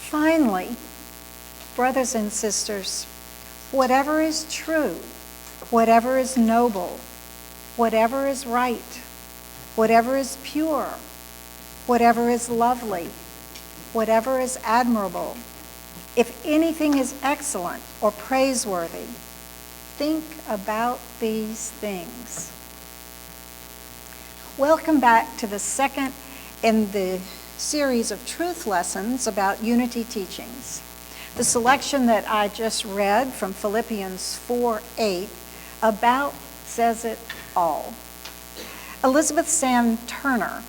Finally, brothers and sisters, whatever is true, whatever is noble, whatever is right, whatever is pure, whatever is lovely, whatever is admirable, if anything is excellent or praiseworthy, think about these things. Welcome back to the second in the series of truth lessons about unity teachings. The selection that I just read from Philippians 4:8 about says it all. Elizabeth Sam Turner,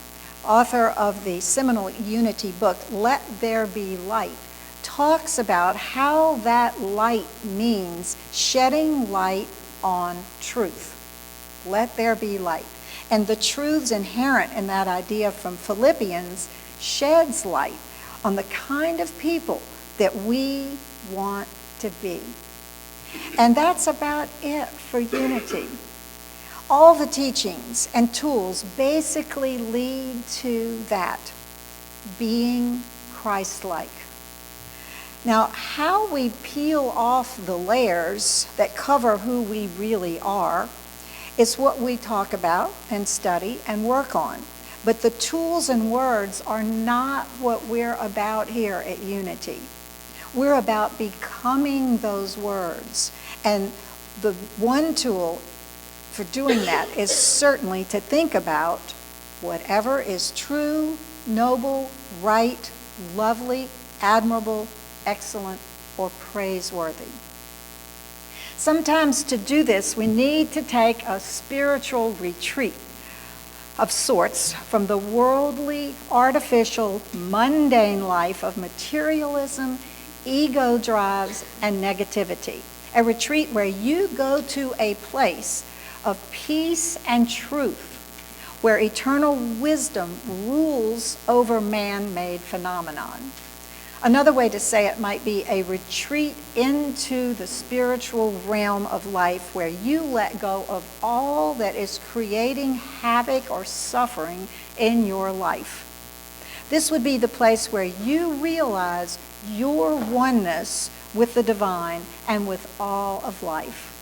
author of the seminal unity book, Let There Be Light, talks about how that light means shedding light on truth. Let there be light. And the truths inherent in that idea from Philippians sheds light on the kind of people that we want to be. And that's about it for unity. All the teachings and tools basically lead to that, being Christ-like. Now, how we peel off the layers that cover who we really are is what we talk about and study and work on. But the tools and words are not what we're about here at Unity. We're about becoming those words. And the one tool for doing that is certainly to think about whatever is true, noble, right, lovely, admirable, excellent, or praiseworthy. Sometimes to do this, we need to take a spiritual retreat of sorts from the worldly, artificial, mundane life of materialism, ego drives, and negativity. A retreat where you go to a place of peace and truth, where eternal wisdom rules over man-made phenomenon. Another way to say it might be a retreat into the spiritual realm of life where you let go of all that is creating havoc or suffering in your life. This would be the place where you realize your oneness with the divine and with all of life.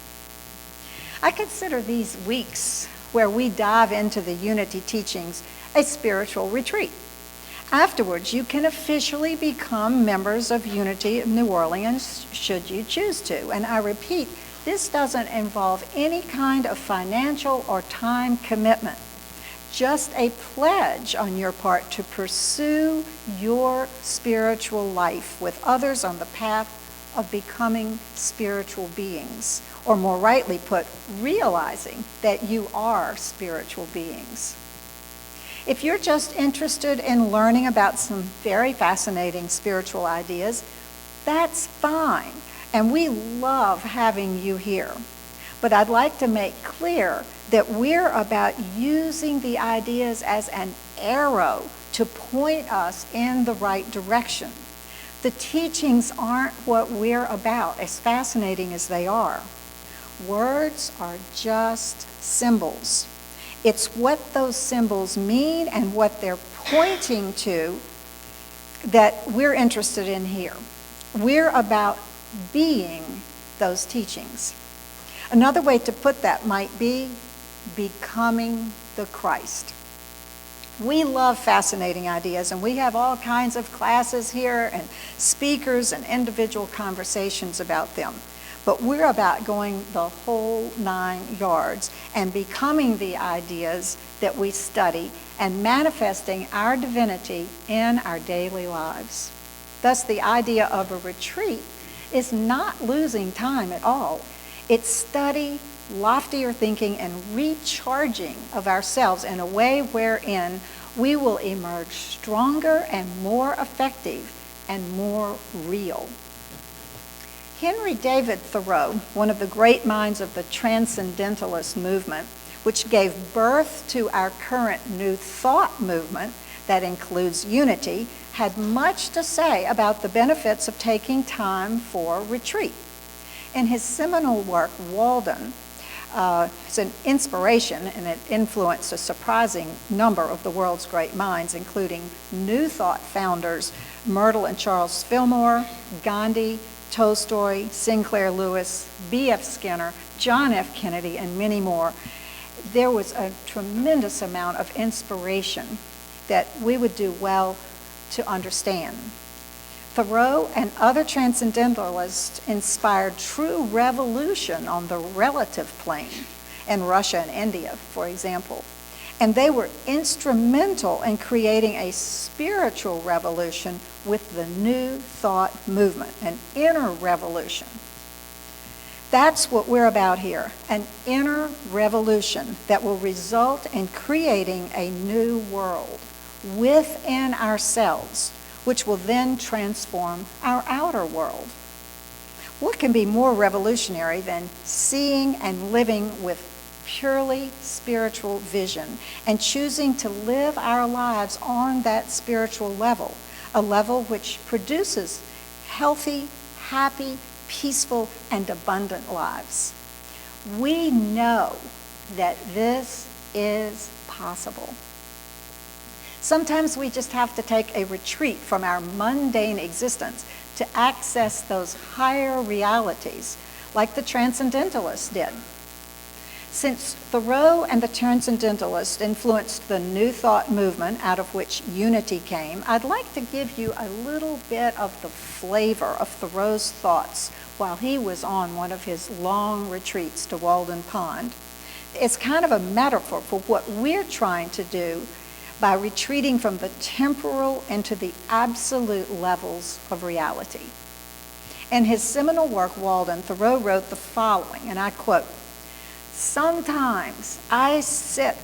I consider these weeks where we dive into the unity teachings a spiritual retreat. Afterwards, you can officially become members of Unity of New Orleans should you choose to. And I repeat, this doesn't involve any kind of financial or time commitment. Just a pledge on your part to pursue your spiritual life with others on the path of becoming spiritual beings. Or more rightly put, realizing that you are spiritual beings. If you're just interested in learning about some very fascinating spiritual ideas, that's fine, and we love having you here. But I'd like to make clear that we're about using the ideas as an arrow to point us in the right direction. The teachings aren't what we're about, as fascinating as they are. Words are just symbols. It's what those symbols mean and what they're pointing to that we're interested in here. We're about being those teachings. Another way to put that might be becoming the Christ. We love fascinating ideas, and we have all kinds of classes here and speakers and individual conversations about them. But we're about going the whole 9 yards and becoming the ideas that we study and manifesting our divinity in our daily lives. Thus, the idea of a retreat is not losing time at all. It's study, loftier thinking, and recharging of ourselves in a way wherein we will emerge stronger and more effective and more real. Henry David Thoreau, one of the great minds of the Transcendentalist movement, which gave birth to our current New Thought movement that includes unity, had much to say about the benefits of taking time for retreat. In his seminal work, Walden, It's an inspiration, and it influenced a surprising number of the world's great minds, including New Thought founders Myrtle and Charles Fillmore, Gandhi, Tolstoy, Sinclair Lewis, B.F. Skinner, John F. Kennedy, and many more. There was a tremendous amount of inspiration that we would do well to understand. Thoreau and other transcendentalists inspired true revolution on the relative plane in Russia and India, for example. And they were instrumental in creating a spiritual revolution with the New Thought movement, an inner revolution. That's what we're about here, an inner revolution that will result in creating a new world within ourselves, which will then transform our outer world. What can be more revolutionary than seeing and living with purely spiritual vision and choosing to live our lives on that spiritual level, a level which produces healthy, happy, peaceful, and abundant lives? We know that this is possible. Sometimes we just have to take a retreat from our mundane existence to access those higher realities, like the Transcendentalists did. Since Thoreau and the Transcendentalists influenced the New Thought movement, out of which unity came, I'd like to give you a little bit of the flavor of Thoreau's thoughts while he was on one of his long retreats to Walden Pond. It's kind of a metaphor for what we're trying to do by retreating from the temporal into the absolute levels of reality. In his seminal work, Walden, Thoreau wrote the following, and I quote, "Sometimes I sit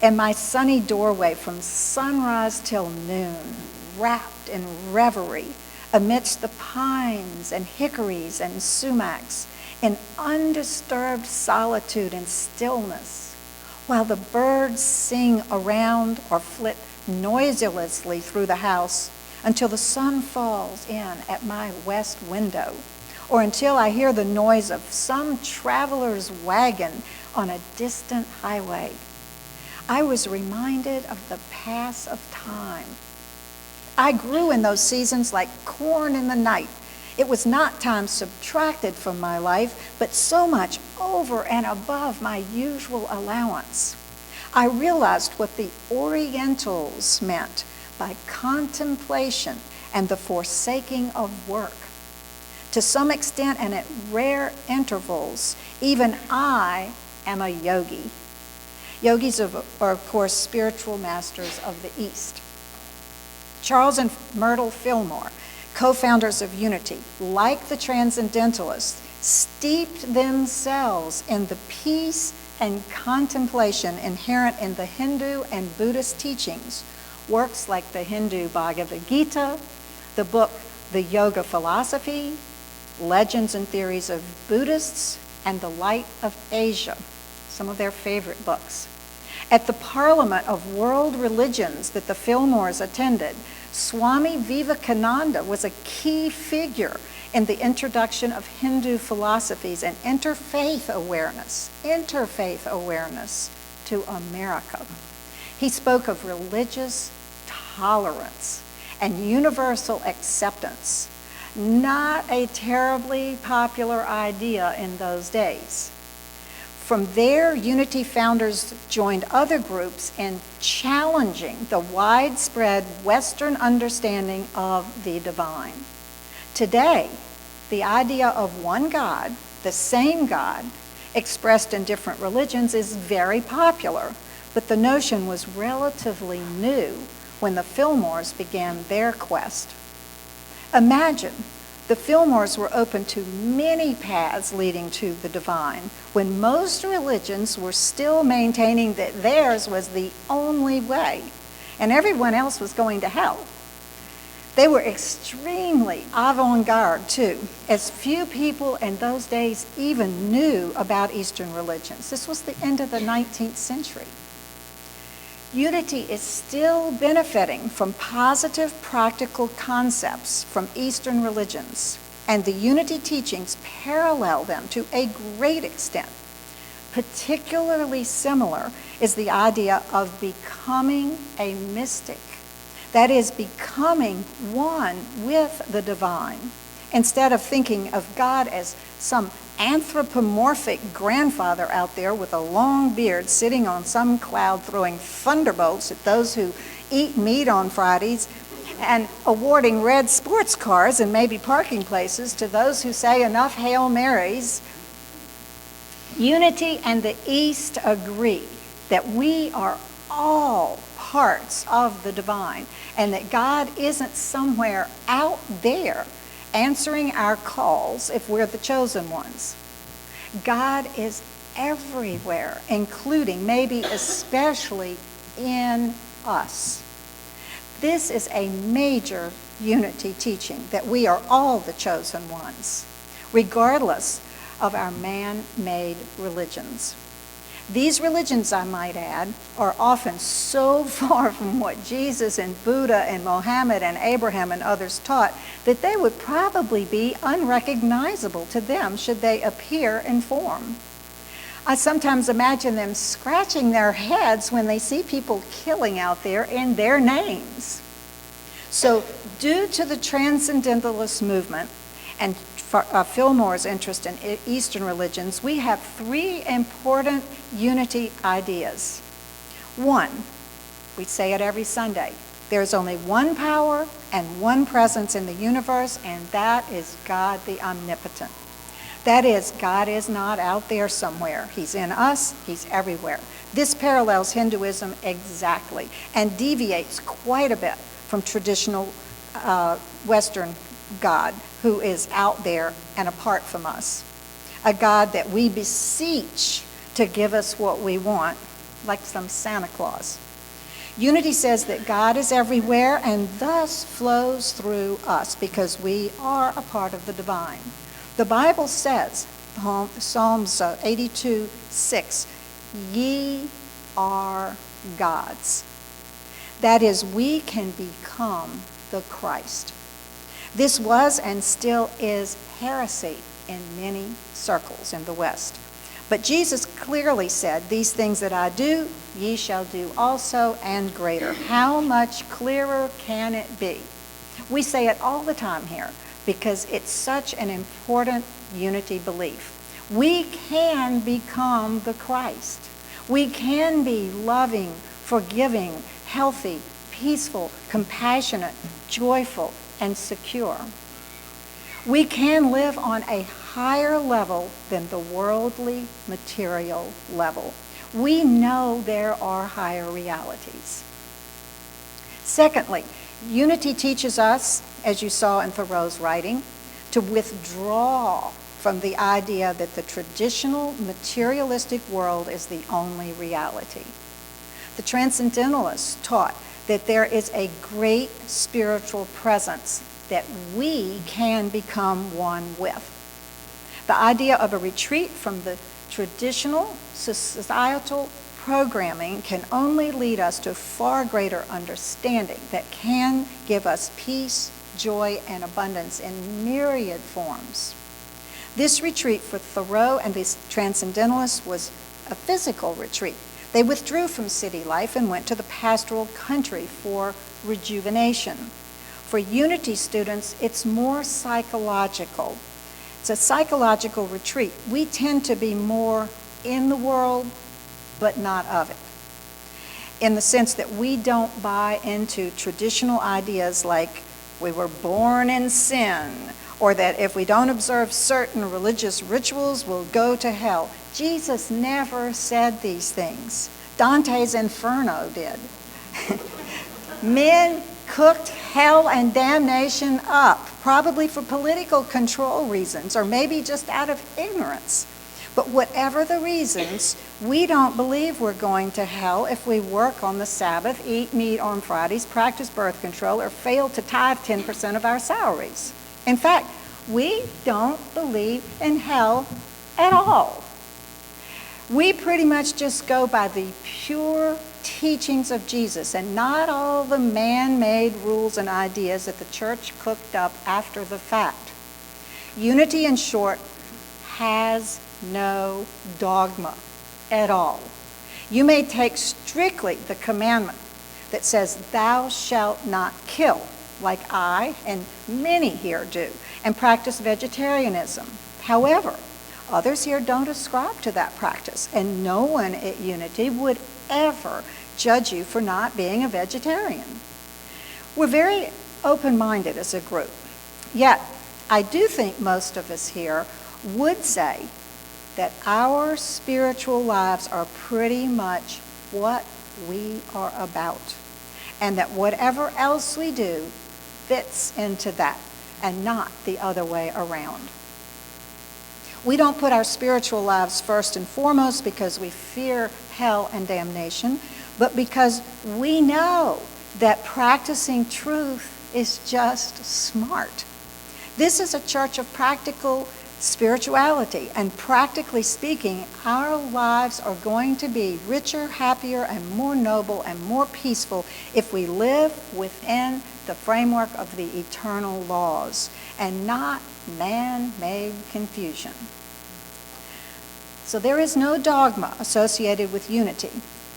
in my sunny doorway from sunrise till noon, wrapped in reverie, amidst the pines and hickories and sumacs, in undisturbed solitude and stillness, while the birds sing around or flit noiselessly through the house until the sun falls in at my west window, or until I hear the noise of some traveler's wagon on a distant highway. I was reminded of the pass of time. I grew in those seasons like corn in the night. It was not time subtracted from my life, but so much over and above my usual allowance. I realized what the Orientals meant by contemplation and the forsaking of work. To some extent and at rare intervals, even I am a yogi." Yogis are, of course, spiritual masters of the East. Charles and Myrtle Fillmore, co-founders of Unity, like the Transcendentalists, steeped themselves in the peace and contemplation inherent in the Hindu and Buddhist teachings. Works like the Hindu Bhagavad Gita, the book The Yoga Philosophy, Legends and Theories of Buddhists, and The Light of Asia, some of their favorite books. At the Parliament of World Religions that the Fillmores attended, Swami Vivekananda was a key figure in the introduction of Hindu philosophies and interfaith awareness to America. He spoke of religious tolerance and universal acceptance, not a terribly popular idea in those days. From there, Unity founders joined other groups in challenging the widespread Western understanding of the divine. Today, the idea of one God, the same God, expressed in different religions is very popular, but the notion was relatively new when the Fillmores began their quest. Imagine the Fillmores were open to many paths leading to the divine, when most religions were still maintaining that theirs was the only way, and everyone else was going to hell. They were extremely avant-garde, too, as few people in those days even knew about Eastern religions. This was the end of the 19th century. Unity is still benefiting from positive practical concepts from Eastern religions, and the Unity teachings parallel them to a great extent. Particularly similar is the idea of becoming a mystic. That is, becoming one with the divine. Instead of thinking of God as some anthropomorphic grandfather out there with a long beard sitting on some cloud throwing thunderbolts at those who eat meat on Fridays and awarding red sports cars and maybe parking places to those who say enough Hail Marys. Unity and the East agree that we are all parts of the divine and that God isn't somewhere out there answering our calls if we're the chosen ones. God is everywhere, including, maybe especially, in us. This is a major unity teaching, that we are all the chosen ones, regardless of our man-made religions. These religions, I might add, are often so far from what Jesus and Buddha and Mohammed and Abraham and others taught that they would probably be unrecognizable to them should they appear in form. I sometimes imagine them scratching their heads when they see people killing out there in their names. So, due to the Transcendentalist movement and Fillmore's interest in Eastern religions, we have three important unity ideas. One, we say it every Sunday, there's only one power and one presence in the universe, and that is God the Omnipotent. That is, God is not out there somewhere. He's in us, he's everywhere. This parallels Hinduism exactly and deviates quite a bit from traditional Western God, who is out there and apart from us. A God that we beseech to give us what we want, like some Santa Claus. Unity says that God is everywhere and thus flows through us because we are a part of the divine. The Bible says, Psalms 82:6, ye are gods. That is, we can become the Christ. This was and still is heresy in many circles in the West. But Jesus clearly said, these things that I do, ye shall do also, and greater. How much clearer can it be? We say it all the time here because it's such an important unity belief. We can become the Christ. We can be loving, forgiving, healthy, peaceful, compassionate, joyful, and secure. We can live on a higher level than the worldly, material level. We know there are higher realities. Secondly, unity teaches us, as you saw in Thoreau's writing, to withdraw from the idea that the traditional materialistic world is the only reality. The Transcendentalists taught that there is a great spiritual presence that we can become one with. The idea of a retreat from the traditional societal programming can only lead us to far greater understanding that can give us peace, joy, and abundance in myriad forms. This retreat for Thoreau and the Transcendentalists was a physical retreat. They withdrew from city life and went to the pastoral country for rejuvenation. For Unity students, it's more psychological. It's a psychological retreat. We tend to be more in the world, but not of it. In the sense that we don't buy into traditional ideas like we were born in sin, or that if we don't observe certain religious rituals, we'll go to hell. Jesus never said these things. Dante's Inferno did. Men cooked hell and damnation up, probably for political control reasons, or maybe just out of ignorance. But whatever the reasons, we don't believe we're going to hell if we work on the Sabbath, eat meat on Fridays, practice birth control, or fail to tithe 10% of our salaries. In fact, we don't believe in hell at all. We pretty much just go by the pure teachings of Jesus and not all the man-made rules and ideas that the church cooked up after the fact. Unity, in short, has no dogma. at all. You may take strictly the commandment that says, thou shalt not kill, like I and many here do, and practice vegetarianism. However, others here don't ascribe to that practice, and no one at Unity would ever judge you for not being a vegetarian. We're very open-minded as a group, yet I do think most of us here would say that our spiritual lives are pretty much what we are about, and that whatever else we do fits into that and not the other way around. We don't put our spiritual lives first and foremost because we fear hell and damnation, but because we know that practicing truth is just smart. This is a church of practical spirituality, and practically speaking, our lives are going to be richer, happier, and more noble and more peaceful if we live within the framework of the eternal laws and not man-made confusion. So there is no dogma associated with unity,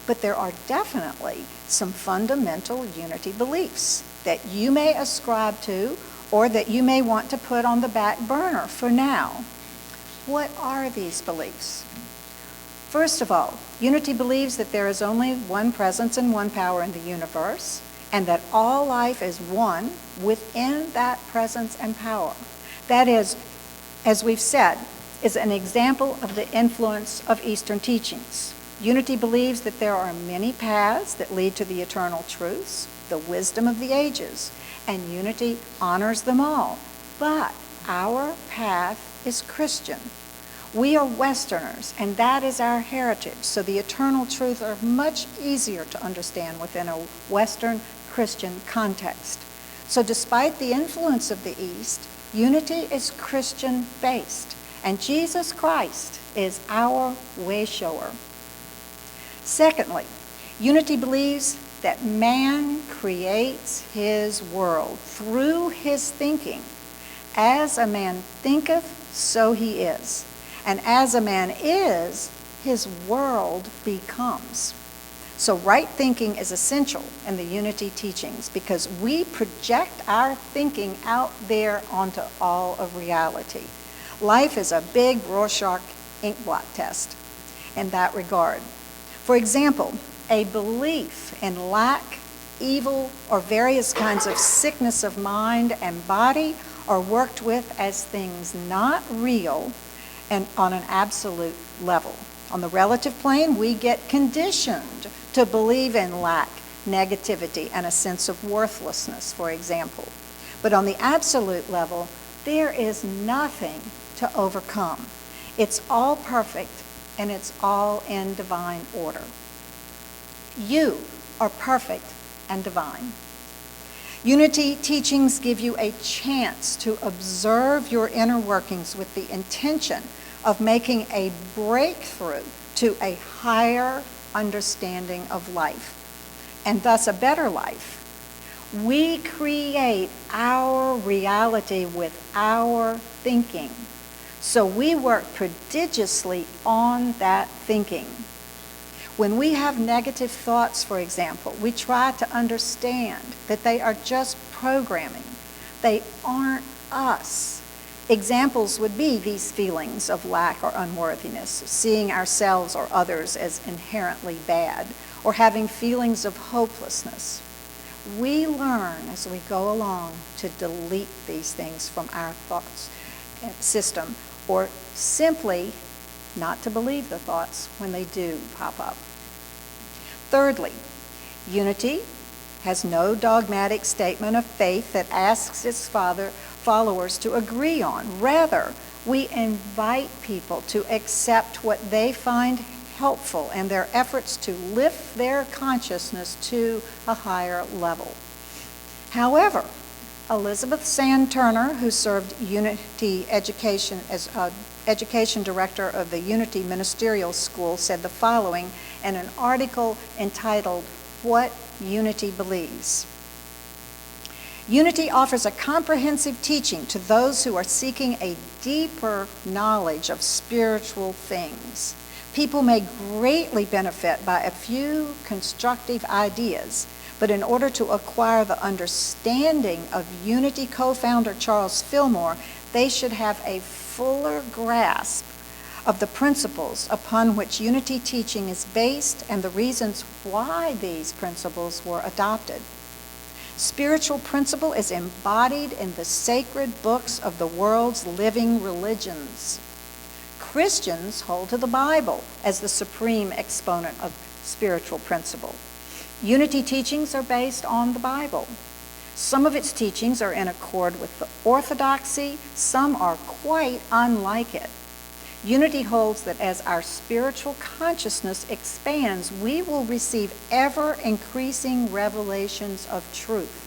but there are definitely some fundamental unity beliefs that you may ascribe to or that you may want to put on the back burner for now. What are these beliefs? First of all, unity believes that there is only one presence and one power in the universe, and that all life is one within that presence and power. That is, as we've said, is an example of the influence of Eastern teachings. Unity believes that there are many paths that lead to the eternal truths, the wisdom of the ages, and unity honors them all. But our path is Christian. We are Westerners, and that is our heritage. So the eternal truths are much easier to understand within a Western Christian context. So despite the influence of the East, unity is Christian-based, and Jesus Christ is our way-shower. Secondly, unity believes that man creates his world through his thinking. As a man thinketh, so he is. And as a man is, his world becomes. So right thinking is essential in the unity teachings because we project our thinking out there onto all of reality. Life is a big Rorschach inkblot test in that regard. For example, a belief in lack, evil, or various kinds of sickness of mind and body are worked with as things not real and on an absolute level. On the relative plane, we get conditioned to believe in lack, negativity, and a sense of worthlessness, for example. But on the absolute level, there is nothing to overcome. It's all perfect, and it's all in divine order. You are perfect and divine. Unity teachings give you a chance to observe your inner workings with the intention of making a breakthrough to a higher understanding of life, and thus a better life. We create our reality with our thinking. So we work prodigiously on that thinking. When we have negative thoughts, for example, we try to understand that they are just programming. They aren't us. Examples would be these feelings of lack or unworthiness, seeing ourselves or others as inherently bad, or having feelings of hopelessness. We learn as we go along to delete these things from our thoughts system, or simply not to believe the thoughts when they do pop up. Thirdly, unity has no dogmatic statement of faith that asks its followers to agree on. Rather, we invite people to accept what they find helpful in their efforts to lift their consciousness to a higher level. However, Elizabeth Sand Turner, who served Unity Education as education director of the Unity Ministerial School, said the following in an article entitled, "What Unity Believes." Unity offers a comprehensive teaching to those who are seeking a deeper knowledge of spiritual things. People may greatly benefit by a few constructive ideas, but in order to acquire the understanding of Unity co-founder Charles Fillmore, they should have a fuller grasp of the principles upon which Unity teaching is based and the reasons why these principles were adopted. Spiritual principle is embodied in the sacred books of the world's living religions. Christians hold to the Bible as the supreme exponent of spiritual principle. Unity teachings are based on the Bible. Some of its teachings are in accord with the orthodoxy, some are quite unlike it. Unity holds that as our spiritual consciousness expands, we will receive ever-increasing revelations of truth.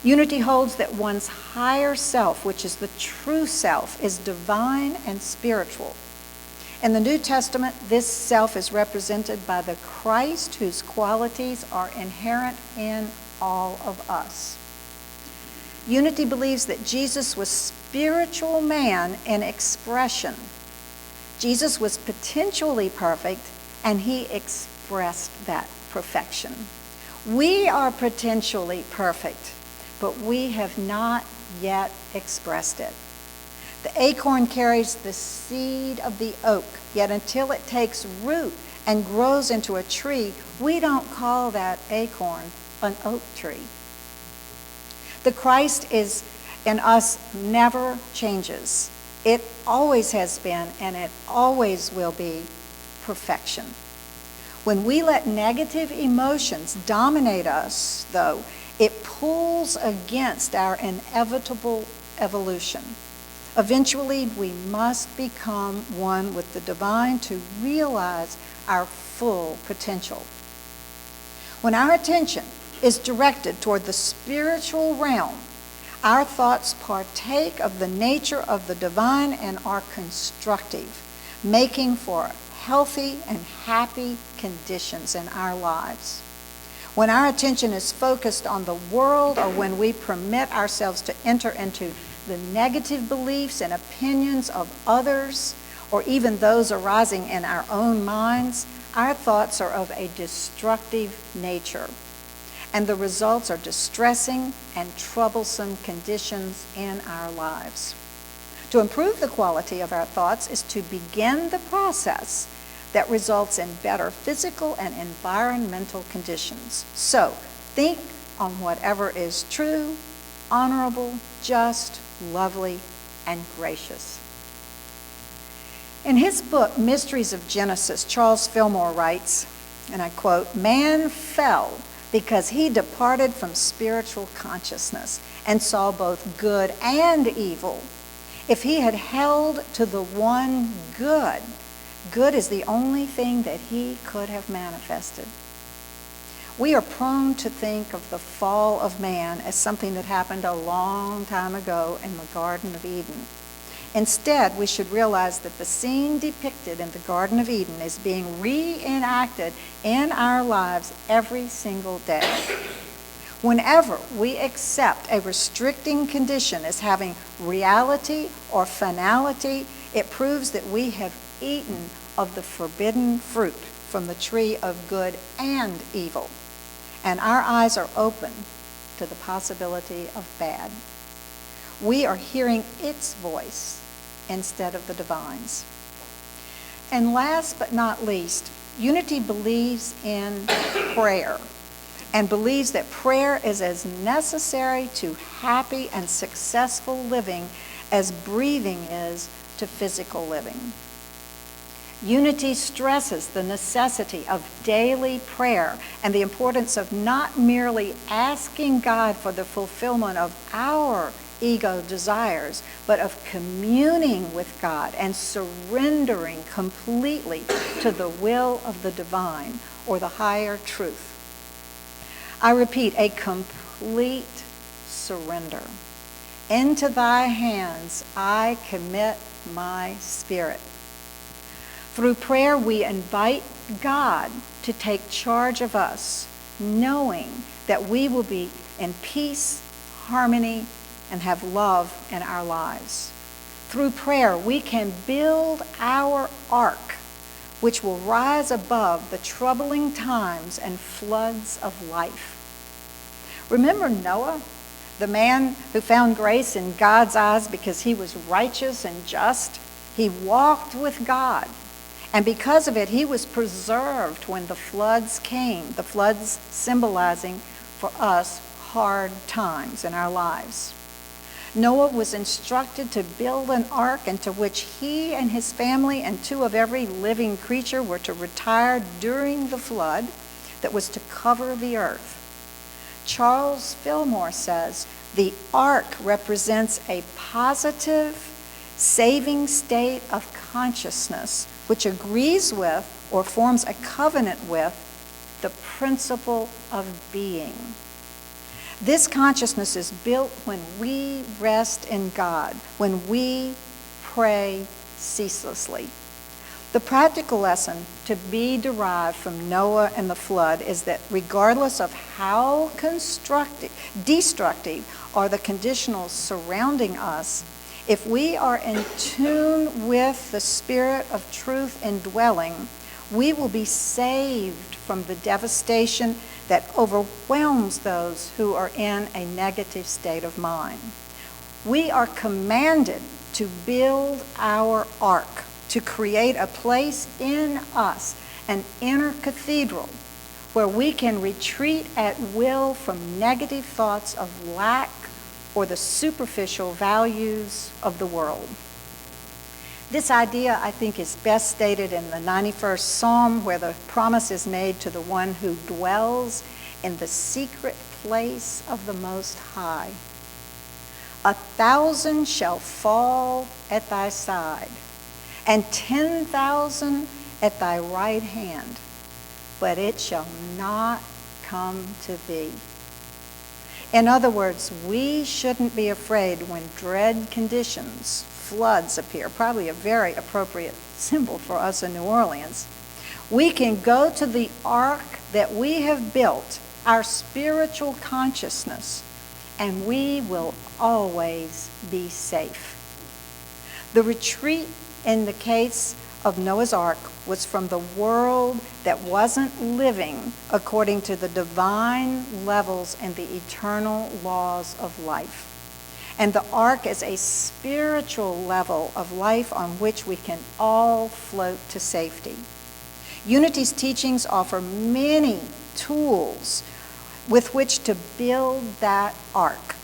Unity holds that one's higher self, which is the true self, is divine and spiritual. In the New Testament, this self is represented by the Christ whose qualities are inherent in all of us. Unity believes that Jesus was spiritual man in expression. Jesus was potentially perfect, and he expressed that perfection. We are potentially perfect, but we have not yet expressed it. The acorn carries the seed of the oak, yet until it takes root and grows into a tree, we don't call that acorn an oak tree. The Christ is in us never changes. It always has been and it always will be perfection. When we let negative emotions dominate us, though, it pulls against our inevitable evolution. Eventually, we must become one with the divine to realize our full potential. When our attention is directed toward the spiritual realm, our thoughts partake of the nature of the divine and are constructive, making for healthy and happy conditions in our lives. When our attention is focused on the world, or when we permit ourselves to enter into the negative beliefs and opinions of others, or even those arising in our own minds, our thoughts are of a destructive nature, and the results are distressing and troublesome conditions in our lives. To improve the quality of our thoughts is to begin the process that results in better physical and environmental conditions. So, think on whatever is true, honorable, just, lovely, and gracious. In his book, Mysteries of Genesis, Charles Fillmore writes, and I quote, "Man fell because he departed from spiritual consciousness and saw both good and evil. If he had held to the one good, good is the only thing that he could have manifested." We are prone to think of the fall of man as something that happened a long time ago in the Garden of Eden. Instead, we should realize that the scene depicted in the Garden of Eden is being reenacted in our lives every single day. Whenever we accept a restricting condition as having reality or finality, it proves that we have eaten of the forbidden fruit from the tree of good and evil, and our eyes are open to the possibility of bad. We are hearing its voice instead of the divine's. And last but not least, Unity believes in prayer and believes that prayer is as necessary to happy and successful living as breathing is to physical living. Unity stresses the necessity of daily prayer and the importance of not merely asking God for the fulfillment of our ego desires, but of communing with God and surrendering completely to the will of the divine or the higher truth. I repeat, a complete surrender. Into thy hands I commit my spirit. Through prayer, we invite God to take charge of us, knowing that we will be in peace, harmony, and have love in our lives. Through prayer, we can build our ark which will rise above the troubling times and floods of life. Remember Noah, the man who found grace in God's eyes because he was righteous and just? He walked with God, and because of it, he was preserved when the floods came, the floods symbolizing for us hard times in our lives. Noah was instructed to build an ark into which he and his family and 2 of every living creature were to retire during the flood that was to cover the earth. Charles Fillmore says, the ark represents a positive, saving state of consciousness which agrees with or forms a covenant with the principle of being. This consciousness is built when we rest in God, when we pray ceaselessly. The practical lesson to be derived from Noah and the flood is that regardless of how destructive are the conditionals surrounding us, if we are in tune with the Spirit of truth indwelling, we will be saved from the devastation that overwhelms those who are in a negative state of mind. We are commanded to build our ark, to create a place in us, an inner cathedral, where we can retreat at will from negative thoughts of lack or the superficial values of the world. This idea, I think, is best stated in the 91st Psalm, where the promise is made to the one who dwells in the secret place of the Most High. 1,000 shall fall at thy side, and 10,000 at thy right hand, but it shall not come to thee. In other words, we shouldn't be afraid when dread conditions, floods appear, probably a very appropriate symbol for us in New Orleans. We can go to the ark that we have built, our spiritual consciousness, and we will always be safe. The retreat in the case of Noah's Ark was from the world that wasn't living according to the divine levels and the eternal laws of life. And the ark is a spiritual level of life on which we can all float to safety. Unity's teachings offer many tools with which to build that ark.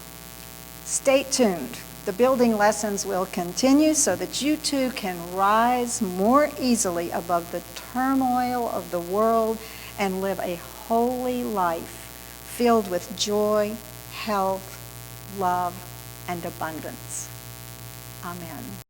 Stay tuned. The building lessons will continue so that you too can rise more easily above the turmoil of the world and live a holy life filled with joy, health, love, and abundance. Amen.